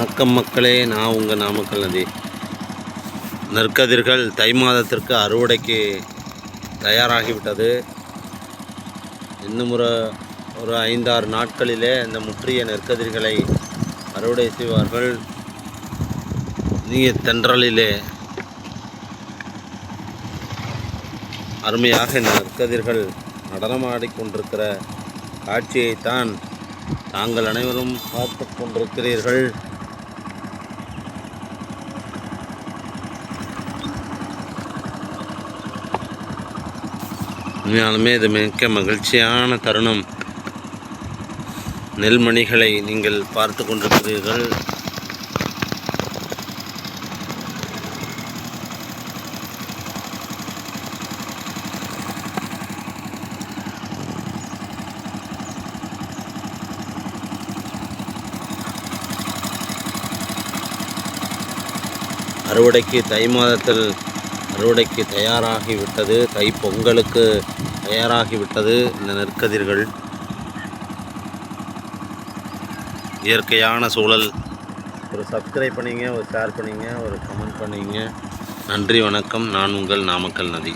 வணக்கம் மக்களே, நான் உங்கள் நாமக்கல் நதி. நெற்கதிர்கள் தை மாதத்திற்கு அறுவடைக்கு தயாராகிவிட்டது. இன்னும் ஒரு 5-6 நாட்களிலே இந்த முற்றிய நெற்கதிர்களை அறுவடை செய்வார்கள். நீர் தென்றலிலே அருமையாக இந்த நெற்கதிர்கள் நடனமாடிக்கொண்டிருக்கிற காட்சியைத்தான் தாங்கள் அனைவரும் பார்த்து கொண்டிருக்கிறீர்கள். உண்மையாலுமே இது மிக்க மகிழ்ச்சியான தருணம். நெல்மணிகளை நீங்கள் பார்த்து கொண்டிருக்கிறீர்கள். அறுவடைக்கு தை மாதத்தில் அறுவடைக்கு தயாராகிவிட்டது. தை பொங்கலுக்கு தயாராகிவிட்டது இந்த நெற்கதிர்கள். இயற்கையான சூழல். ஒரு சப்ஸ்கிரைப் பண்ணிங்க, ஒரு ஷேர் பண்ணிங்க, ஒரு கமெண்ட் பண்ணிங்க. நன்றி, வணக்கம். நான் உங்கள் நாமக்கல் நதி.